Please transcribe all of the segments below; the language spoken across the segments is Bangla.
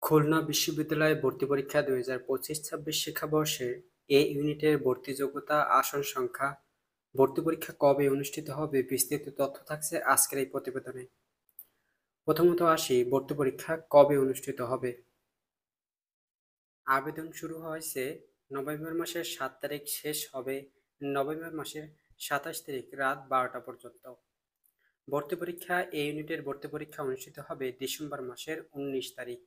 খুলনা বিশ্ববিদ্যালয়ে ভর্তি পরীক্ষা 2025-26 শিক্ষাবর্ষে এ ইউনিটের ভর্তি যোগ্যতা, আসন সংখ্যা, ভর্তি পরীক্ষা কবে অনুষ্ঠিত হবে বিস্তারিত তথ্য থাকছে আজকের এই প্রতিবেদনে। প্রথমত আসি ভর্তি পরীক্ষা কবে অনুষ্ঠিত হবে। আবেদন শুরু হয়েছে নভেম্বর মাসের 7 তারিখ, শেষ হবে নভেম্বর মাসের 27 তারিখ রাত 12টা পর্যন্ত। ভর্তি পরীক্ষা এ ইউনিটের ভর্তি পরীক্ষা অনুষ্ঠিত হবে ডিসেম্বর মাসের 19 তারিখ।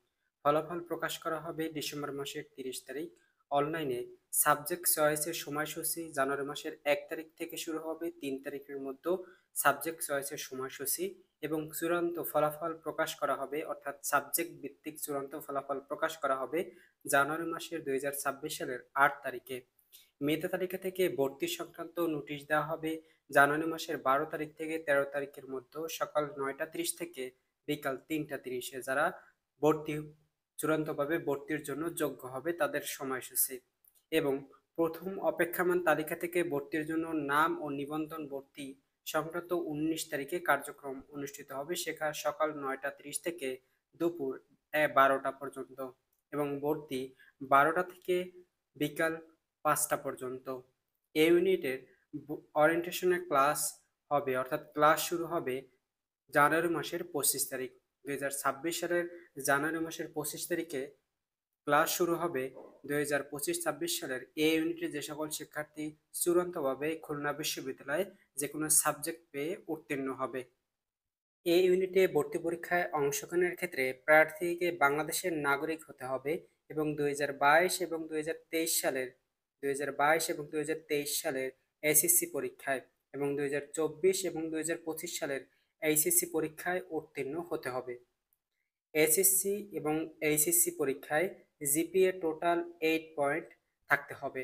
ফলাফল প্রকাশ করা হবে ডিসেম্বর মাসের 30 তারিখ। অনলাইনে সাবজেক্ট চয়েসের সময়সূচি জানুয়ারি মাসের 1 তারিখ থেকে শুরু হবে 3 তারিখের মধ্যে সাবজেক্ট চয়েসের সময়সূচি, এবং চূড়ান্ত ফলাফল প্রকাশ করা হবে, অর্থাৎ সাবজেক্ট ভিত্তিক চূড়ান্ত ফলাফল প্রকাশ করা হবে জানুয়ারি মাসের 2026 সালের 8 তারিখে। মেধা তালিকা থেকে ভর্তি সংক্রান্ত নোটিশ দেওয়া হবে জানুয়ারি মাসের 12 তারিখ থেকে 13 তারিখের মধ্যে সকাল 9টা 30 থেকে বিকাল 3টা 30-এ যারা ভর্তি চূড়ান্তভাবে ভর্তির জন্য যোগ্য হবে তাদের সময়সূচি। এবং প্রথম অপেক্ষমান তালিকা থেকে ভর্তির জন্য নাম ও নিবন্ধন ভর্তি সংক্রান্ত 19 তারিখে কার্যক্রম অনুষ্ঠিত হবে, সেখানে সকাল 9টা 30 থেকে দুপুর 12টা পর্যন্ত, এবং ভর্তি 12টা থেকে বিকাল 5টা পর্যন্ত। এই ইউনিটের ওরিয়েন্টেশনের ক্লাস হবে, অর্থাৎ ক্লাস শুরু হবে জানুয়ারি মাসের 25 তারিখ। 2026 সালের জানুয়ারি মাসের 25 তারিখে ক্লাস শুরু হবে 2025-26 সালের এই ইউনিটে যে সকল শিক্ষার্থী চূড়ান্তভাবে খুলনা বিশ্ববিদ্যালয়ে যে কোনো সাবজেক্ট পেয়ে উত্তীর্ণ হবে। এই ইউনিটে ভর্তি পরীক্ষায় অংশগ্রহণের ক্ষেত্রে প্রার্থীকে বাংলাদেশের নাগরিক হতে হবে এবং 2022 এবং 2023 সালের এসএসসি পরীক্ষায় এবং 2024 এবং 2025 সালের এইচএসসি পরীক্ষায় উত্তীর্ণ হতে হবে। এসএসসি এবং এইচএসসি পরীক্ষায় জিপিএ টোটাল 8 পয়েন্ট থাকতে হবে।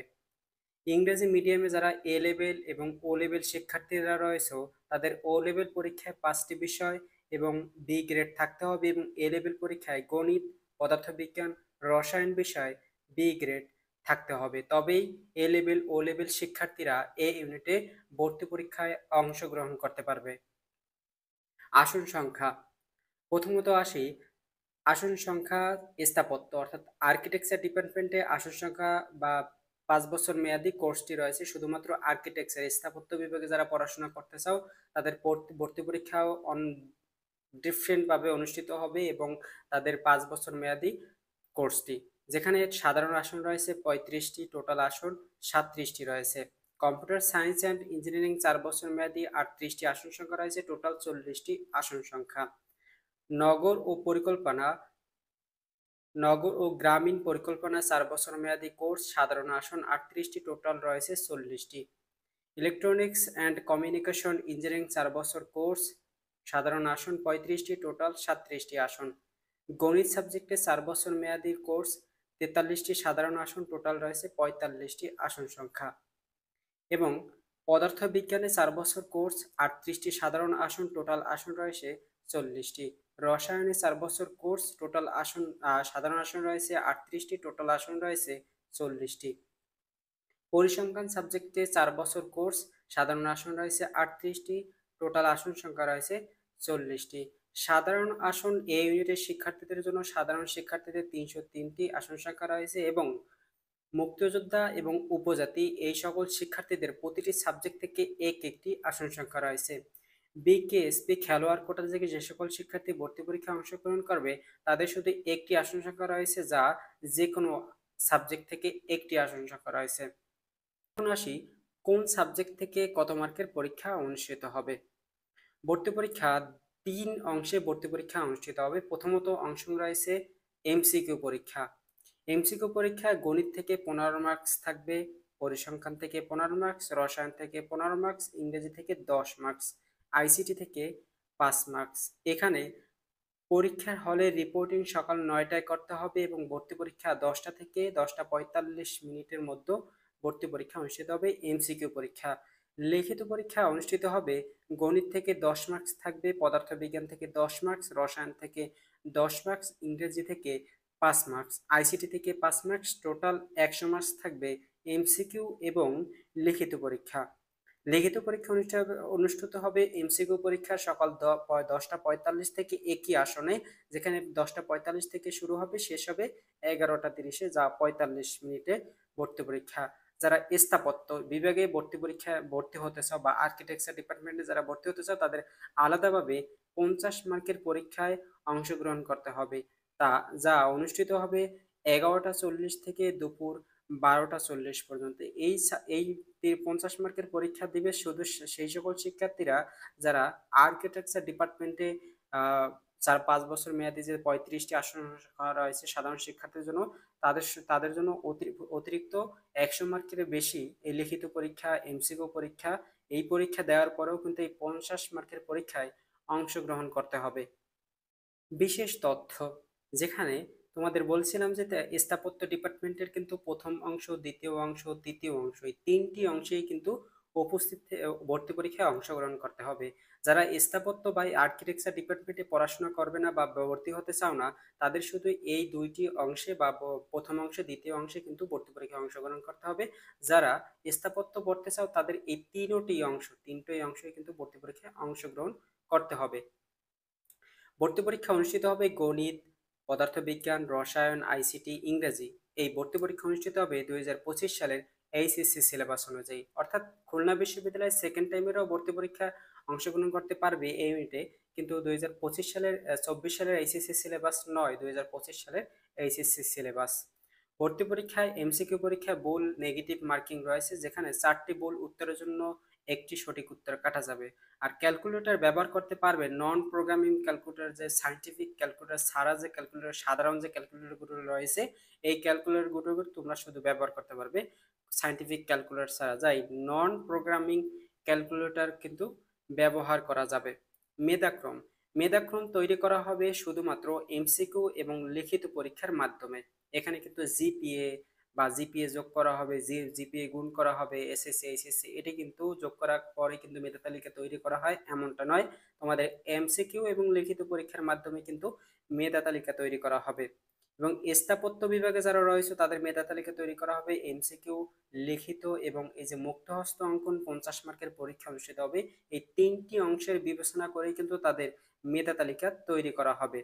ইংরেজি মিডিয়ামে যারা এ লেভেল এবং ও লেভেল শিক্ষার্থীরা রয়েছে তাদের ও লেভেল পরীক্ষায় 5টি বিষয় এবং বি গ্রেড থাকতে হবে, এবং এ লেভেল পরীক্ষায় গণিত, পদার্থবিজ্ঞান, রসায়ন বিষয় বি গ্রেড থাকতে হবে। তবেই এ লেভেল ও লেভেল শিক্ষার্থীরা এ ইউনিটে ভর্তি পরীক্ষায় অংশগ্রহণ করতে পারবে। আসন সংখ্যা, প্রথমত আসি আসন সংখ্যা স্থাপত্য অর্থাৎ আর্কিটেকচার ডিপার্টমেন্টে আসন সংখ্যা বা 5 বছর মেয়াদী কোর্সটি রয়েছে শুধুমাত্র আর্কিটেকচার স্থাপত্য বিভাগে যারা পড়াশোনা করতে চাও তাদের ভর্তি পরীক্ষাও ডিফারেন্ট ভাবে অনুষ্ঠিত হবে, এবং তাদের 5 বছর মেয়াদী কোর্সটি, যেখানে সাধারণ আসন রয়েছে 35টি, টোটাল আসন 37টি রয়েছে। কম্পিউটার সায়েন্স অ্যান্ড ইঞ্জিনিয়ারিং 4 বছর মেয়াদী 38টি আসন সংখ্যা রয়েছে, টোটাল 40টি আসন সংখ্যা। নগর ও পরিকল্পনা নগর ও গ্রামীণ পরিকল্পনা 4 বছর মেয়াদী কোর্স, সাধারণ আসন 38টি, টোটাল রয়েছে 40টি। ইলেকট্রনিক্স অ্যান্ড কমিউনিকেশন ইঞ্জিনিয়ারিং 4 বছর কোর্স, সাধারণ আসন 35টি, টোটাল 37টি আসন। গণিত সাবজেক্টে 4 বছর মেয়াদী কোর্স, 43টি সাধারণ আসন, টোটাল রয়েছে 45টি আসন সংখ্যা। এবং পদার্থবিজ্ঞানে 4 বছর কোর্স, 38টি সাধারণ আসন, টোটাল আসন রয়েছে 40টি। রসায়নে 4 বছর কোর্স, টোটাল আসন সাধারণ আসন রয়েছে 38টি, টোটাল আসন রয়েছে 40টি। পরিসংখ্যান সাবজেক্টে 4 বছর কোর্স, সাধারণ আসন রয়েছে 38টি, টোটাল আসন সংখ্যা রয়েছে 40টি। সাধারণ আসন এ ইউনিটের শিক্ষার্থীদের জন্য সাধারণ শিক্ষার্থীদের 303টি আসন সংখ্যা রয়েছে, এবং মুক্তিযোদ্ধা এবং উপজাতি এই সকল শিক্ষার্থীদের প্রতিটি সাবজেক্ট থেকে একটি আসন সংখ্যা রয়েছে। বিকেএসপি খেলোয়াড় কোটা থেকে যে সকল শিক্ষার্থী ভর্তি পরীক্ষায় অংশগ্রহণ করবে তাদের শুধু একটি আসন সংখ্যা রয়েছে, যা যে কোনো সাবজেক্ট থেকে একটি আসন সংখ্যা রয়েছে। এখন আসি কোন সাবজেক্ট থেকে কত মার্কের পরীক্ষা অনুষ্ঠিত হবে। ভর্তি পরীক্ষা 3 অংশে ভর্তি পরীক্ষা অনুষ্ঠিত হবে। প্রথমত অংশ রয়েছে এমসিকিউ পরীক্ষা। এমসিকিউ পরীক্ষায় গণিত থেকে 15 মার্কস থাকবে, পরিসংখ্যান থেকে 15 মার্কস, রসায়ন থেকে 15 মার্কস, ইংরেজি থেকে 10 মার্কস, আইসিটি থেকে 5 মার্কস। এখানে পরীক্ষার হলে রিপোর্টিং সকাল 9টায় করতে হবে, এবং ভর্তি পরীক্ষা 10টা থেকে 10টা 45 মিনিটের মধ্যে ভর্তি পরীক্ষা অনুষ্ঠিত হবে। এমসিকিউ পরীক্ষা, লিখিত পরীক্ষা অনুষ্ঠিত হবে। গণিত থেকে 10 মার্কস থাকবে, পদার্থবিজ্ঞান থেকে 10 মার্কস, রসায়ন থেকে 10 মার্কস, ইংরেজি থেকে 5 মার্কস, আইসিটি থেকে 5 মার্কস, টোটাল 100 মার্কস থাকবে এমসিকিউ এবং লিখিত পরীক্ষা। লিখিত পরীক্ষা অনুষ্ঠিত হবে এমসিকিউ পরীক্ষা সকাল 10টা 45 থেকে একই আসনে, যেখানে 10টা 45 থেকে শুরু হবে, শেষ হবে 11টা 30-এ, যা 45 মিনিটে ভর্তি পরীক্ষা। যারা স্থাপত্য বিভাগে ভর্তি হতে চাও বা আর্কিটেকচার ডিপার্টমেন্টে যারা ভর্তি হতে চাও, তাদের আলাদাভাবে 50 মার্কের পরীক্ষায় অংশগ্রহণ করতে হবে, যা অনুষ্ঠিত হবে 11টা 40 থেকে দুপুর 12টা 40 পর্যন্ত। এই 50 মার্কের পরীক্ষা দিবে শুধু সেই সকল শিক্ষার্থীরা যারা আর্কিটেকচার ডিপার্টমেন্টে 4-5 বছর মেয়াদী যে 35টি আসন রয়েছে সাধারণ শিক্ষার্থীর জন্য, তাদের জন্য অতিরিক্ত 100 মার্কের বেশি এই লিখিত পরীক্ষা, এমসিকিউ পরীক্ষা, এই পরীক্ষা দেওয়ার পরেও কিন্তু এই 50 মার্কের পরীক্ষায় অংশগ্রহণ করতে হবে। বিশেষ তথ্য, যেখানে তোমাদের বলছিলাম যে স্থাপত্য ডিপার্টমেন্টের কিন্তু প্রথম অংশ, দ্বিতীয় অংশ, তৃতীয় অংশ, এই 3টি অংশেই কিন্তু ভর্তি পরীক্ষায় অংশগ্রহণ করতে হবে। যারা স্থাপত্য বা আর্কিটেকচার ডিপার্টমেন্টে পড়াশোনা করবে না বা ভর্তি হতে চাও না, তাদের শুধু এই 2টি অংশে বা প্রথম অংশে, দ্বিতীয় অংশে কিন্তু ভর্তি পরীক্ষায় অংশগ্রহণ করতে হবে। যারা স্থাপত্য পড়তে চাও, তাদের এই তিনটি অংশে কিন্তু ভর্তি পরীক্ষায় অংশগ্রহণ করতে হবে। ভর্তি পরীক্ষা অনুষ্ঠিত হবে গণিত, পদার্থবিজ্ঞান, রসায়ন, আইসিটি, ইংরেজি। এই ভর্তি পরীক্ষা অনুষ্ঠিত হবে 2025 সালের এইচএসসি সিলেবাস অনুযায়ী। অর্থাৎ খুলনা বিশ্ববিদ্যালয় সেকেন্ড টাইমেরও ভর্তি পরীক্ষা অংশগ্রহণ করতে পারবে এই ইউনিটে, কিন্তু 24 সালের এইচএসসি সিলেবাস নয়, 2025 সালের এইচএসসি সিলেবাস। ভর্তি পরীক্ষায় এমসিকিউ পরীক্ষায় ভুল নেগেটিভ মার্কিং রয়েছে, যেখানে 4টি ভুল উত্তরের জন্য একটি সঠিক উত্তর কাটা যাবে। আর ক্যালকুলেটর ব্যবহার করতে পারবে নন প্রোগ্রামিং ক্যালকুলেটর, যে সায়েন্টিফিক ক্যালকুলেটর ছাড়া যে ক্যালকুলেটর, সাধারণ যে ক্যালকুলেটরগুলো রয়েছে, এই ক্যালকুলেটরগুলো তোমরা শুধু ব্যবহার করতে পারবে সায়েন্টিফিক ক্যালকুলেটর ছাড়া, যাই নন প্রোগ্রামিং ক্যালকুলেটর কিন্তু ব্যবহার করা যাবে। মেধাক্রম মেধাক্রম তৈরি করা হবে শুধুমাত্র এমসিকিউ এবং লিখিত পরীক্ষার মাধ্যমে। এখানে কিন্তু জিপিএ যোগ করা হবে, জিপিএ গুণ করা হবে, এসএসসি এইচএসসি, এটি কিন্তু যোগ করার পরে কিন্তু মেধা তালিকা তৈরি করা হয় এমনটা নয়। তোমাদের এমসিকিউ এবং লিখিত পরীক্ষার মাধ্যমে কিন্তু মেধা তালিকা তৈরি করা হবে। এবং স্থাপত্য বিভাগে যারা রয়েছে তাদের মেধা তালিকা তৈরি করা হবে এমসিকিউ, লিখিত এবং এই যে মুক্তহস্ত অঙ্কন 50 মার্কের পরীক্ষা অনুষ্ঠিত হবে। এই 3টি অংশের বিবেচনা করেই কিন্তু তাদের মেধা তালিকা তৈরি করা হবে।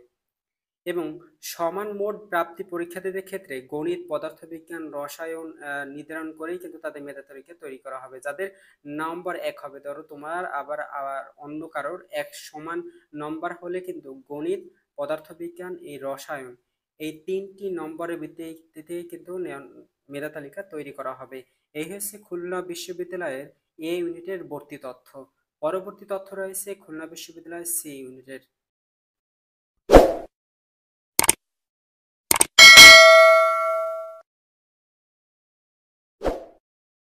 এবং সমান মোট প্রাপ্তি পরীক্ষার্থীদের ক্ষেত্রে গণিত, পদার্থবিজ্ঞান, রসায়ন নির্ধারণ করেই কিন্তু তাদের মেধা তালিকা তৈরি করা হবে। যাদের নাম্বার 1 হবে, ধরো তোমার আবার অন্য কারোর 1 সমান নম্বর হলে কিন্তু গণিত, পদার্থবিজ্ঞান, এই রসায়ন, এই 3টি নম্বরের ভিত্তিতে কিন্তু মেধা তালিকা তৈরি করা হবে। এই হচ্ছে খুলনা বিশ্ববিদ্যালয়ের এ ইউনিটের ভর্তি তথ্য। পরবর্তী তথ্য রয়েছে খুলনা বিশ্ববিদ্যালয়ের সি ইউনিটের।